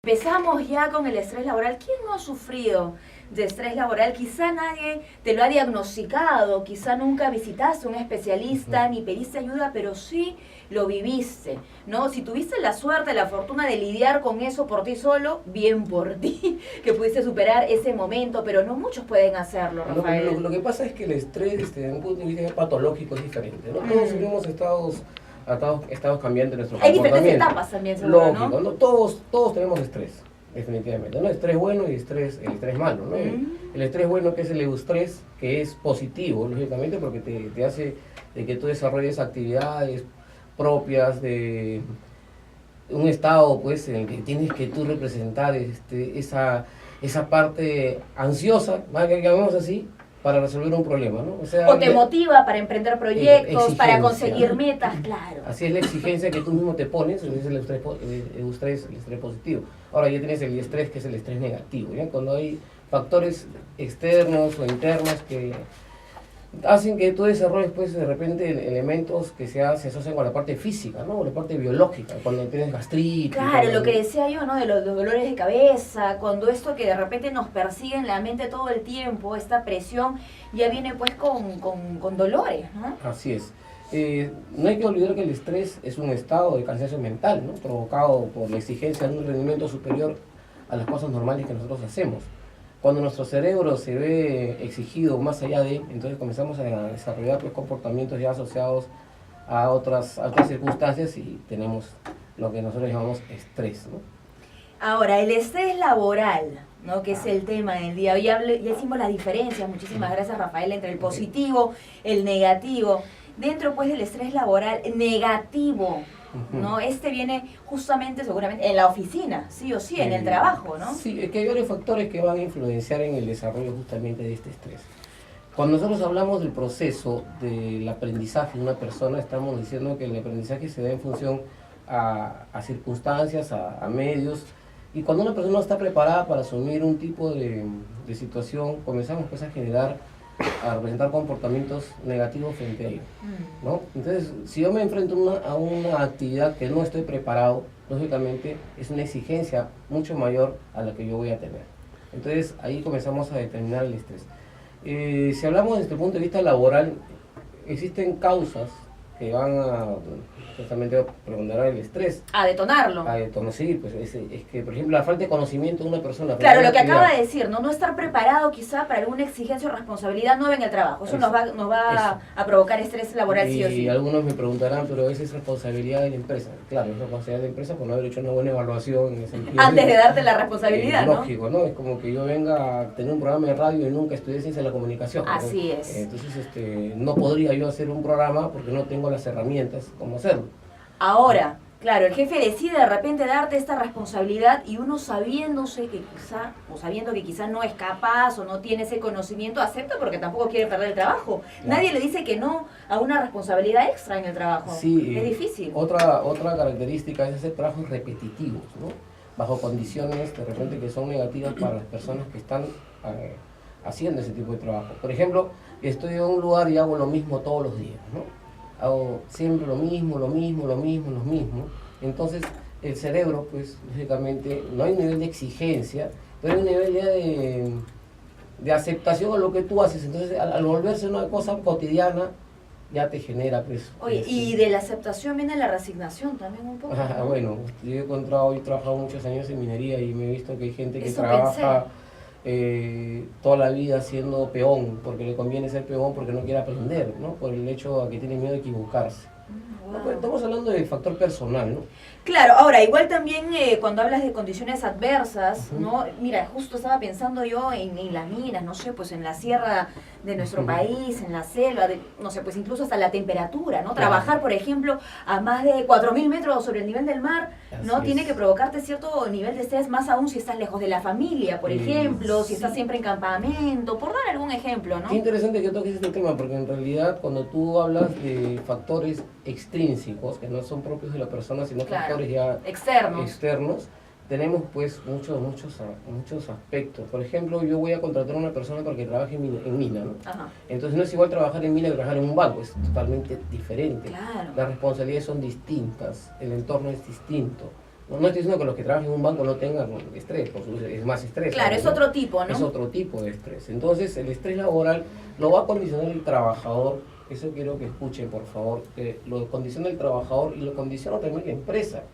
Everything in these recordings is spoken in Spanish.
Empezamos ya con el estrés laboral. ¿Quién no ha sufrido de estrés laboral? Quizá nadie te lo ha diagnosticado, quizá nunca visitaste a un especialista ni pediste ayuda, pero sí lo viviste, ¿no? Si tuviste la suerte, la fortuna de lidiar con eso por ti solo, bien por ti, que pudiste superar ese momento, pero no muchos pueden hacerlo, Rafael. Lo que pasa es que el estrés, desde un punto de vista patológico, es diferente, ¿no? Todos tenemos estados cambiantes de nuestro Hay comportamiento. diferentes etapas también, seguro, Lógico, ¿no? Todos tenemos estrés, definitivamente, ¿no? Estrés bueno y el estrés malo, ¿no? El estrés bueno, que es el eustrés, que es positivo, lógicamente, porque te hace de que tú desarrolles actividades propias de un estado, pues, en el que tienes que tú representar esa parte ansiosa, que llamamos así, para resolver un problema, ¿no? O te motiva para emprender proyectos, para conseguir metas, claro. Así es la exigencia que tú mismo te pones, es el estrés positivo. Ahora ya tienes el estrés, que es el estrés negativo, ¿ya? Cuando hay factores externos o internos que hacen que tú desarrolles, pues, de repente elementos que se asocian con la parte física, ¿no? Con la parte biológica, cuando tienes gastritis. Claro, lo que decía yo, ¿no? De los dolores de cabeza, cuando esto que de repente nos persigue en la mente todo el tiempo, esta presión, ya viene pues con dolores, ¿no? Así es. No hay que olvidar que el estrés es un estado de cansancio mental, ¿no? Provocado por la exigencia de un rendimiento superior a las cosas normales que nosotros hacemos. Cuando nuestro cerebro se ve exigido más allá de, entonces comenzamos a desarrollar, pues, comportamientos ya asociados a otras circunstancias y tenemos lo que nosotros llamamos estrés, ¿no? Ahora, el estrés laboral, ¿no? Que es el tema del día. Ya hicimos la diferencia, muchísimas gracias, Rafael, entre el positivo, el negativo. Dentro, pues, del estrés laboral negativo, ¿no? Este viene justamente, seguramente, en la oficina, sí o sí, en el trabajo, ¿no? Sí, es que hay varios factores que van a influenciar en el desarrollo justamente de este estrés. Cuando nosotros hablamos del proceso del aprendizaje de una persona, estamos diciendo que el aprendizaje se da en función a circunstancias, a medios, y cuando una persona no está preparada para asumir un tipo de situación, comenzamos, pues, a representar comportamientos negativos frente a ello, ¿no? Entonces, si yo me enfrento a una actividad que no estoy preparado, lógicamente es una exigencia mucho mayor a la que yo voy a tener. Entonces, ahí comenzamos a determinar el estrés. Si hablamos desde el punto de vista laboral, existen causas que van justamente a preponderar el estrés. A detonarlo. Sí, pues es que, por ejemplo, la falta de conocimiento de una persona. Claro, lo que acaba de decir, ¿no? No estar preparado quizá para alguna exigencia o responsabilidad nueva en el trabajo. Eso nos va a provocar estrés laboral, sí o sí. Y algunos me preguntarán, pero esa es responsabilidad de la empresa. Claro, es responsabilidad de la empresa por no haber hecho una buena evaluación en ese sentido. Antes de darte la responsabilidad, ¿no? Lógico, ¿no? Es como que yo venga a tener un programa de radio y nunca estudié ciencia de la comunicación. Así es. Entonces, no podría yo hacer un programa porque no tengo las herramientas como hacerlo. Ahora, claro, el jefe decide de repente darte esta responsabilidad y uno sabiendo que quizá no es capaz o no tiene ese conocimiento, acepta porque tampoco quiere perder el trabajo. Claro. Nadie le dice que no a una responsabilidad extra en el trabajo. Sí, es difícil. Otra característica es hacer trabajos repetitivos, ¿no? Bajo condiciones de repente que son negativas para las personas que están haciendo ese tipo de trabajo. Por ejemplo, estoy en un lugar y hago lo mismo todos los días, ¿no? Hago siempre lo mismo. Entonces, el cerebro, pues, lógicamente, no hay un nivel de exigencia, pero hay un nivel ya de aceptación a lo que tú haces. Entonces, al volverse una cosa cotidiana, ya te genera, pues... Oye, y de la aceptación viene la resignación también un poco, ¿no? Bueno, yo he trabajado muchos años en minería y me he visto que hay gente que trabaja toda la vida siendo peón, porque le conviene ser peón porque no quiere aprender, ¿no? Por el hecho de que tiene miedo de equivocarse. Wow. Pues estamos hablando del factor personal, ¿no? Claro, ahora, igual también cuando hablas de condiciones adversas, ¿no? Mira, justo estaba pensando yo en las minas, no sé, pues en la sierra de nuestro país, en la selva, no sé, pues incluso hasta la temperatura, ¿no? Trabajar, por ejemplo, a más de 4.000 metros sobre el nivel del mar, ¿no? Tiene que provocarte cierto nivel de estrés, más aún si estás lejos de la familia, por ejemplo, si estás siempre en campamento, por dar algún ejemplo, ¿no? Qué interesante que toques este tema, porque en realidad cuando tú hablas de factores extrínsecos, que no son propios de la persona, sino factores ya externos, tenemos, pues, muchos aspectos. Por ejemplo, yo voy a contratar a una persona para que trabaje en mina, ¿no? Ajá. Entonces no es igual trabajar en mina que trabajar en un banco, es totalmente diferente. Claro. Las responsabilidades son distintas, el entorno es distinto. No estoy diciendo que los que trabajan en un banco no tengan estrés, por supuesto, es más estrés. Claro, es otro tipo, ¿no? Es otro tipo de estrés. Entonces, el estrés laboral lo va a condicionar el trabajador. Eso quiero que escuchen, por favor, que lo condiciona el trabajador y lo condiciona también la empresa.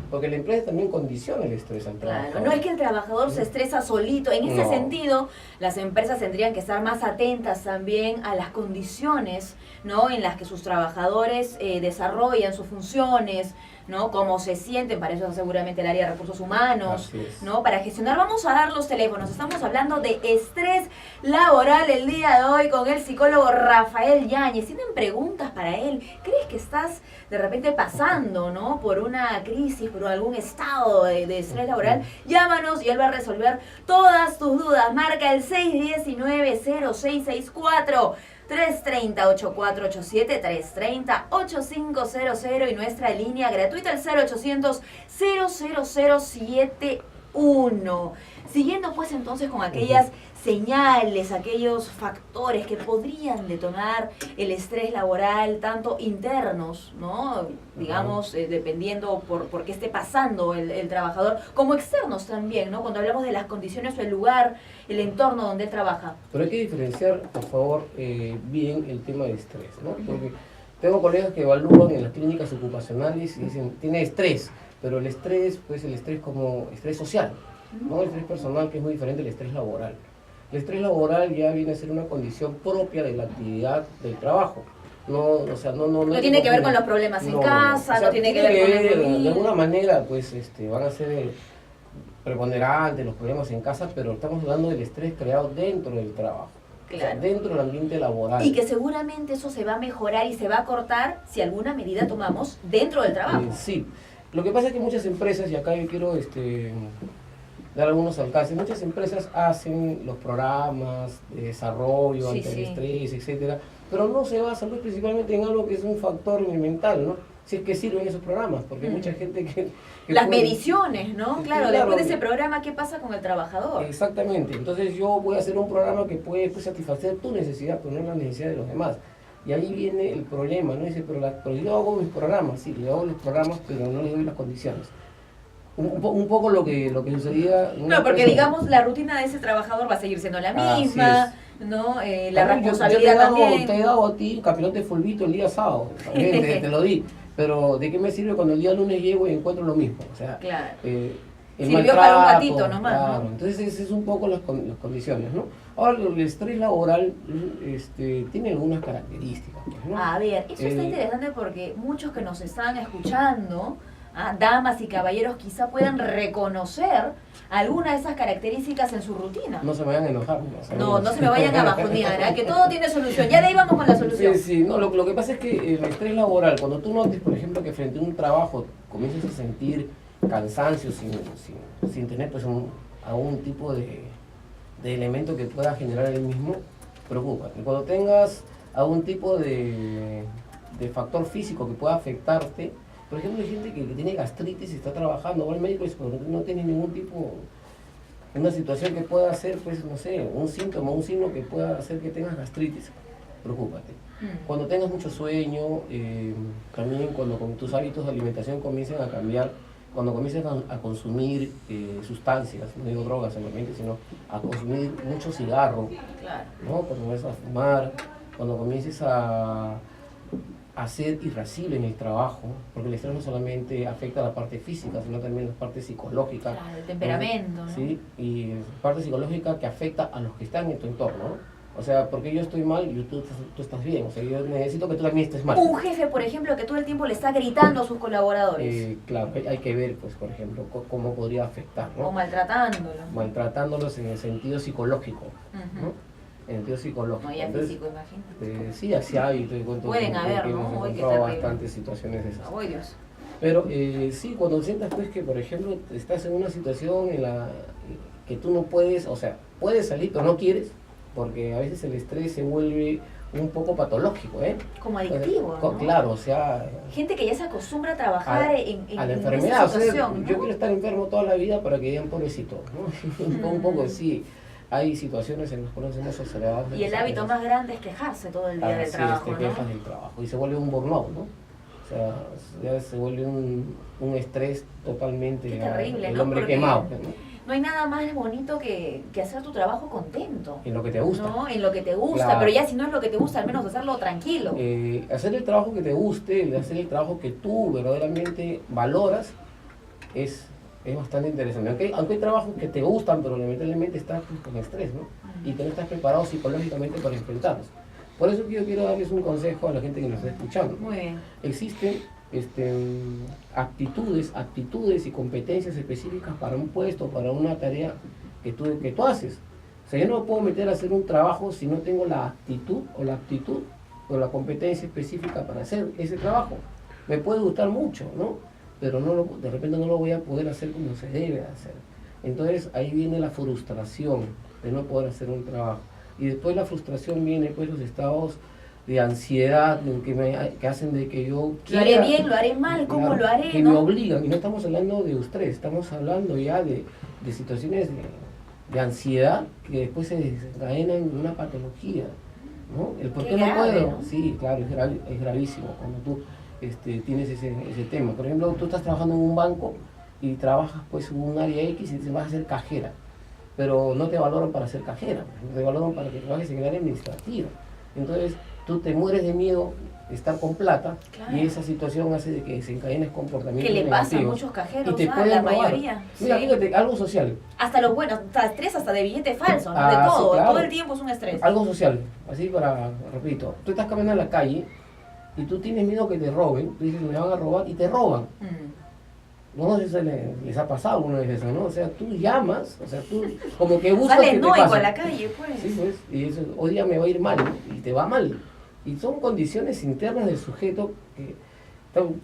Porque la empresa también condiciona el estrés al trabajador. Claro, no es que el trabajador se estresa solito. En ese sentido, las empresas tendrían que estar más atentas también a las condiciones, ¿no?, en las que sus trabajadores desarrollan sus funciones, ¿no?, cómo se sienten. Para eso seguramente el área de recursos humanos, ¿no?, para gestionar. Vamos a dar los teléfonos. Estamos hablando de estrés laboral el día de hoy con el psicólogo Rafael Yáñez. ¿Tienen preguntas para él? ¿Crees que estás de repente pasando, ¿no?, por una crisis, por algún estado de estrés laboral? Llámanos y él va a resolver todas tus dudas. Marca el 619-0664. 330-8487, 330-8500 y nuestra línea gratuita el 0800-00071. Siguiendo pues entonces con aquellas señales, aquellos factores que podrían detonar el estrés laboral, tanto internos, ¿no?, digamos, dependiendo por qué esté pasando el trabajador, como externos también, ¿no?, cuando hablamos de las condiciones o el lugar, el entorno donde él trabaja. Pero hay que diferenciar, por favor, bien el tema de estrés, ¿no? Porque tengo colegas que evalúan en las clínicas ocupacionales y dicen, tiene estrés, pero el estrés, pues el estrés como estrés social, ¿no? El estrés personal, que es muy diferente al estrés laboral. El estrés laboral ya viene a ser una condición propia de la actividad del trabajo. No, o sea, no tiene que ver con los problemas en casa, o sea, no tiene que ver con el ruido. De alguna manera, pues, van a ser preponderantes los problemas en casa, pero estamos hablando del estrés creado dentro del trabajo. Claro. O sea, dentro del ambiente laboral. Y que seguramente eso se va a mejorar y se va a cortar si alguna medida tomamos dentro del trabajo. Sí. Lo que pasa es que muchas empresas, y acá yo quiero dar algunos alcances, muchas empresas hacen los programas de desarrollo ante el estrés, etcétera, pero no se basan pues, principalmente en algo que es un factor mental, ¿no? Si es que sirven esos programas, porque hay mucha gente que las mediciones, ¿no? Claro, después de ese programa, ¿qué pasa con el trabajador? Exactamente. Entonces yo voy a hacer un programa que puede satisfacer tu necesidad, pero no la necesidad de los demás. Y ahí viene el problema, ¿no? Dice, pero yo hago mis programas, sí, le hago los programas, pero no le doy las condiciones. Un poco lo que sucedía... No, porque digamos, la rutina de ese trabajador va a seguir siendo la misma, ¿no? La responsabilidad también. Te he dado a ti un capirote fulvito el día sábado, también te lo di. Pero ¿de qué me sirve cuando el día lunes llego y encuentro lo mismo? O sea, claro. sirvió para un ratito nomás, claro, ¿no? Entonces ese es un poco las condiciones, ¿no? Ahora, el estrés laboral tiene algunas características, ¿no? A ver, eso está interesante porque muchos que nos están escuchando, damas y caballeros, quizá puedan reconocer alguna de esas características en su rutina. No se vayan a enojar. No se me vayan a bajonear, que todo tiene solución. Ya de ahí vamos con la solución. Sí, no, lo que pasa es que el estrés laboral, cuando tú notes, por ejemplo, que frente a un trabajo comienzas a sentir cansancio sin tener pues algún tipo de elemento que pueda generar el mismo, preocúpate. Cuando tengas algún tipo de factor físico que pueda afectarte, por ejemplo, hay gente que tiene gastritis y está trabajando, va al médico y dice, pero no tiene ningún tipo, una situación que pueda hacer, pues, no sé, un síntoma, un signo que pueda hacer que tengas gastritis, preocúpate. Cuando tengas mucho sueño, también cuando tus hábitos de alimentación comiencen a cambiar, cuando comiences a consumir sustancias, no digo drogas solamente, sino a consumir mucho cigarro, ¿no? Cuando comiences a fumar, cuando comiences a ser irascible en el trabajo, porque el estrés no solamente afecta la parte física, sino también la parte psicológica. Claro, el temperamento, ¿no? Sí, y parte psicológica que afecta a los que están en tu entorno, ¿no? O sea, porque yo estoy mal y tú estás bien. O sea, yo necesito que tú también estés mal. Un jefe, por ejemplo, que todo el tiempo le está gritando a sus colaboradores. Claro, hay que ver, pues, por ejemplo, cómo podría afectar, ¿no? O maltratándolos. Maltratándolos en el sentido psicológico, ¿no? En el sentido psicológico. No, ya físico, imagínate. Sí, así hay, te cuento. Pueden haber, ¿no? Hemos encontrado bastantes situaciones de esas. ¡Ay, Dios! Pero sí, cuando sientas pues que, por ejemplo, estás en una situación en la que tú no puedes, o sea, puedes salir, pero no quieres, porque a veces el estrés se vuelve un poco patológico, ¿eh? Como adictivo, ¿no? Claro, o sea... Gente que ya se acostumbra a trabajar a la enfermedad, esa situación, o sea, ¿no? Yo quiero estar enfermo toda la vida para que digan pobrecito, ¿no? Un poco sí. Hay situaciones en las cuales hemos observado. Y el hábito más grande es quejarse todo el día del trabajo, te quejas del trabajo y se vuelve un burnout, ¿no? sea, ya se vuelve un estrés totalmente. Qué terrible, el ¿no? hombre Porque quemado. no hay nada más bonito que hacer tu trabajo contento. En lo que te gusta. ¿No? En lo que te gusta, Claro. pero ya si no es lo que te gusta, al menos hacerlo tranquilo. Hacer el trabajo que te guste, hacer el trabajo que tú verdaderamente valoras, es bastante interesante. Aunque hay trabajos que te gustan, pero lamentablemente estás con estrés, ¿no? Y que no estás preparado psicológicamente para enfrentarlos. Por eso que yo quiero darles un consejo a la gente que nos está escuchando. Muy bien. Existen aptitudes y competencias específicas para un puesto, para una tarea que tú haces. O sea, yo no me puedo meter a hacer un trabajo si no tengo la actitud o la aptitud o la competencia específica para hacer ese trabajo. Me puede gustar mucho, ¿no? Pero de repente no lo voy a poder hacer como se debe hacer. Entonces ahí viene la frustración de no poder hacer un trabajo. Y después la frustración viene pues los estados de ansiedad que hacen de que yo quiera, lo haré bien, lo haré mal, ¿cómo claro, lo haré? Que ¿no? me obligan, y no estamos hablando de estrés, estamos hablando ya de situaciones de ansiedad que después se desencadenan en una patología, ¿no? El por qué no grave, puedo, ¿no? sí, claro, es gravísimo cuando tú tienes ese tema. Por ejemplo, tú estás trabajando en un banco y trabajas pues en un área X y te vas a hacer cajera, pero no te valoran para ser cajera, no te valoran para que trabajes en el área administrativa. Entonces tú te mueres de miedo de estar con plata, claro. Y esa situación hace de que desencadenes comportamientos que le pasa a negativos. muchos cajeros, Y te la pueden robar. mayoría. Mira, Sí. fíjate, algo social. Hasta los buenos, hasta estrés, hasta de billete falso, ¿no? Ah, De todo, sí, claro. todo el tiempo es un estrés. Algo social, así repito, tú estás caminando en la calle y tú tienes miedo que te roben, tú dices, me van a robar y te roban. No sé si les ha pasado alguna vez eso, ¿no? O sea, tú llamas, o sea, tú como que buscas Sales que te noico pase. a la calle, pues. Sí, pues, y eso, hoy día me va a ir mal, y te va mal. Y son condiciones internas del sujeto que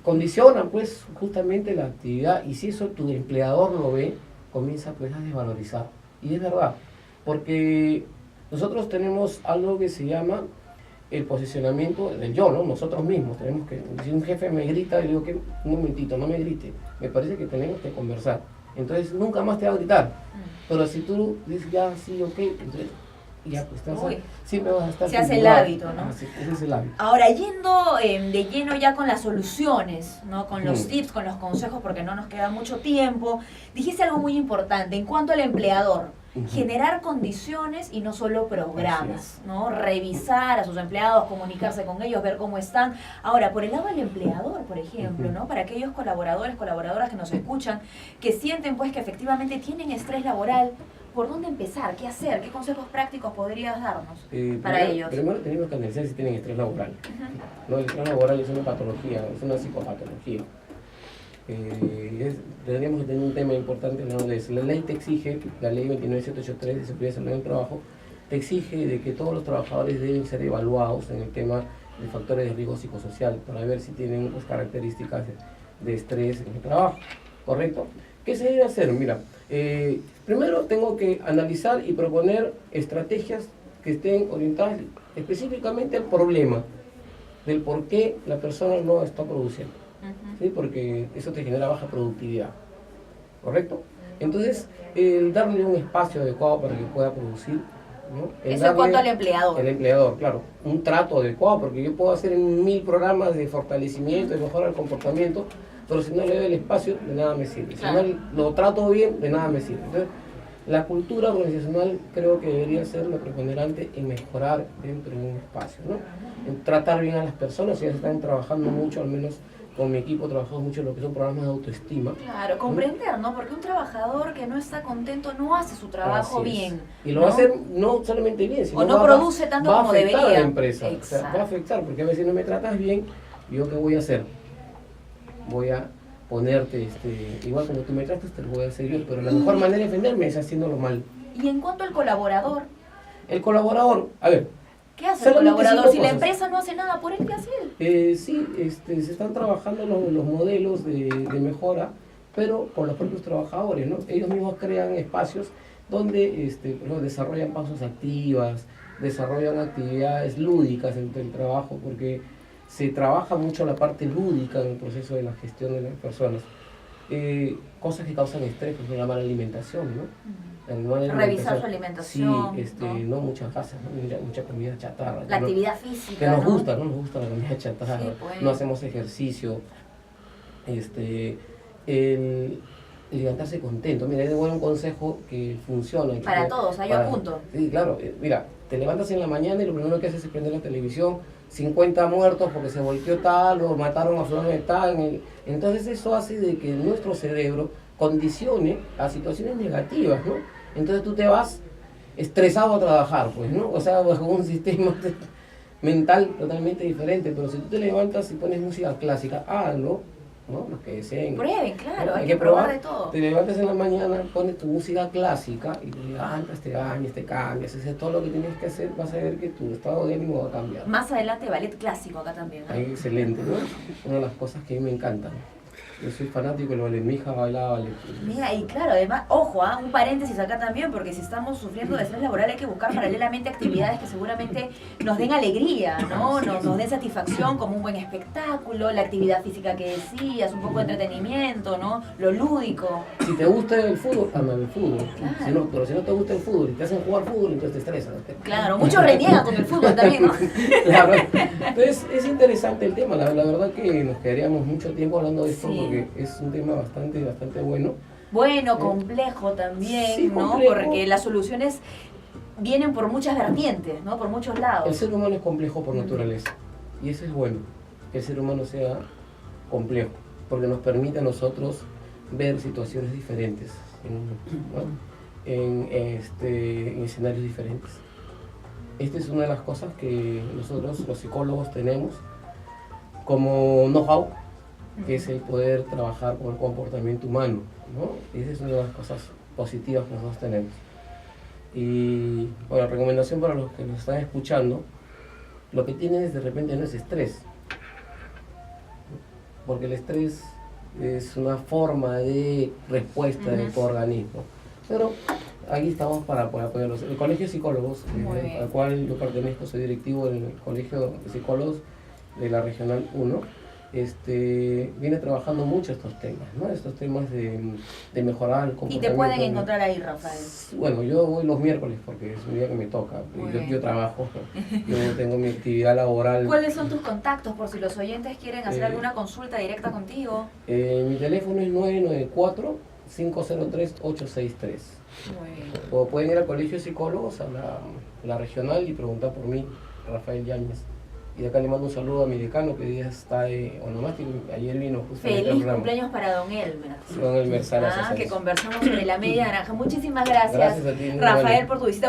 condicionan, pues, justamente la actividad, y si eso tu empleador lo ve, comienza, pues, a desvalorizar. Y es verdad, porque nosotros tenemos algo que se llama el posicionamiento del yo, ¿no? Nosotros mismos tenemos que, si un jefe me grita, yo digo que un momentito, no me grite, me parece que tenemos que conversar. Entonces nunca más te va a gritar. Pero si tú dices ya, sí, ok, entonces ya pues siempre vas a estar. Se hace el hábito, ¿no? Ese es el hábito. Ahora, yendo de lleno ya con las soluciones, ¿no? Con los tips, con los consejos, porque no nos queda mucho tiempo, dijiste algo muy importante en cuanto al empleador. Generar condiciones y no solo programas, ¿no? Revisar a sus empleados, comunicarse con ellos, ver cómo están. Ahora, por el lado del empleador, por ejemplo, ¿no? Para aquellos colaboradores, colaboradoras que nos escuchan, que sienten pues que efectivamente tienen estrés laboral, ¿por dónde empezar? ¿Qué hacer? ¿Qué consejos prácticos podrías darnos para ellos? Primero tenemos que analizar si tienen estrés laboral. ¿No? El estrés laboral es una patología, es una psicopatología. Tendríamos que tener un tema importante en de eso. La ley te exige, la ley 29783 de seguridad y salud del trabajo, te exige de que todos los trabajadores deben ser evaluados en el tema de factores de riesgo psicosocial para ver si tienen pues, características de estrés en el trabajo, ¿correcto? ¿Qué se debe hacer? Mira, primero tengo que analizar y proponer estrategias que estén orientadas específicamente al problema del por qué la persona no está produciendo. ¿Sí? Porque eso te genera baja productividad, ¿correcto? Entonces, el darle un espacio adecuado para que pueda producir, ¿no? Eso en cuanto al empleador. El empleador, claro, un trato adecuado, porque yo puedo hacer 1000 programas de fortalecimiento, de mejorar el comportamiento, pero si no le doy el espacio, de nada me sirve. Claro. Si no lo trato bien, de nada me sirve. Entonces, la cultura organizacional creo que debería ser lo preponderante en mejorar dentro de un espacio, ¿no? En tratar bien a las personas, si ya están trabajando mucho, al menos con mi equipo trabajamos mucho en lo que son programas de autoestima. Claro, comprender, ¿no? Porque un trabajador que no está contento no hace su trabajo bien. Y lo va a hacer no solamente bien, sino o no produce tanto como debería. Va a afectar a la empresa. O sea, Exacto. va a afectar, porque a veces si no me tratas bien, ¿yo qué voy a hacer? Voy a ponerte, igual como tú me tratas, te lo voy a hacer yo, pero la mejor manera de defenderme es haciéndolo mal. Y en cuanto al colaborador. El colaborador, a ver. ¿Qué hace el colaborador? Si la empresa no hace nada por él, ¿qué hace él? Sí, se están trabajando los modelos de mejora, pero por los propios trabajadores, ¿no? Ellos mismos crean espacios donde desarrollan pausas activas, desarrollan actividades lúdicas entre el trabajo, porque se trabaja mucho la parte lúdica en el proceso de la gestión de las personas. Cosas que causan estrés, como la mala alimentación, ¿no? Revisar su alimentación. Sí, no muchas grasas, mucha comida chatarra. La actividad física. Que nos gusta, ¿no? Nos gusta la comida chatarra. Sí, pues. No hacemos ejercicio. El levantarse contento. Mira, es un consejo que funciona. Para todos, yo apunto. Sí, claro. Mira, te levantas en la mañana y lo primero que haces es prender la televisión. 50 muertos porque se volteó tal o mataron a fulano de tal. Entonces eso hace de que nuestro cerebro condicione a situaciones negativas, ¿no? Entonces tú te vas estresado a trabajar, pues, ¿no? O sea, bajo un sistema mental totalmente diferente. Pero si tú te levantas y pones música clásica, hazlo, ¿no? Los que deseen. Prueben, claro, ¿no? hay que probar de todo. Te levantas en la mañana, pones tu música clásica y te levantas, te bañas, te cambias, haces todo lo que tienes que hacer, vas a ver que tu estado de ánimo va a cambiar. Más adelante ballet clásico acá también, ¿no? Ahí, excelente, ¿no? Una de las cosas que a mí me encantan. Yo soy fanático del ballet, mi hija bailaba ballet. Mira, y claro, además, ojo, un paréntesis acá también, porque si estamos sufriendo de estrés laboral hay que buscar paralelamente actividades que seguramente nos den alegría, ¿no? Nos den satisfacción, como un buen espectáculo, la actividad física que decías, un poco de entretenimiento, ¿no? Lo lúdico. Si te gusta el fútbol, anda el fútbol. Claro. Pero si no te gusta el fútbol y te hacen jugar fútbol, entonces te estresas. Claro, muchos reniegan con el fútbol también, ¿no? Claro. Entonces es interesante el tema, la verdad que nos quedaríamos mucho tiempo hablando de esto, Sí. porque es un tema bastante bueno. Bueno, complejo también, Sí, ¿no? complejo. Porque las soluciones vienen por muchas vertientes, ¿no? Por muchos El lados. ser humano es complejo por naturaleza, y eso es bueno, que el ser humano sea complejo, porque nos permite a nosotros ver situaciones diferentes, en escenarios diferentes. Esta es una de las cosas que nosotros los psicólogos tenemos como know-how, que es el poder trabajar con el comportamiento humano, ¿no? Esa es una de las cosas positivas que nosotros tenemos. Y bueno, la recomendación para los que nos están escuchando, lo que tienes de repente no es estrés, porque el estrés es una forma de respuesta de tu organismo. Pero aquí estamos para apoyarlos. El Colegio de Psicólogos, al cual yo pertenezco, soy directivo del Colegio de Psicólogos de la Regional 1, viene trabajando mucho estos temas, ¿no? Estos temas de mejorar el comportamiento. Y te pueden encontrar ahí, Rafael. Bueno, yo voy los miércoles porque es un día que me toca. Yo trabajo, yo tengo mi actividad laboral. ¿Cuáles son tus contactos por si los oyentes quieren hacer alguna consulta directa contigo? Mi teléfono es 994-503-863. O pueden ir al Colegio de Psicólogos, a la regional, y preguntar por mí, Rafael Yáñez. Y de acá le mando un saludo a mi decano, que hoy día está de onomástico, ayer vino justamente. Feliz cumpleaños para Don Elmer. Don Elmer Salas. Que conversamos sobre la media naranja. Muchísimas gracias, Gracias a ti, Rafael, por tu visita.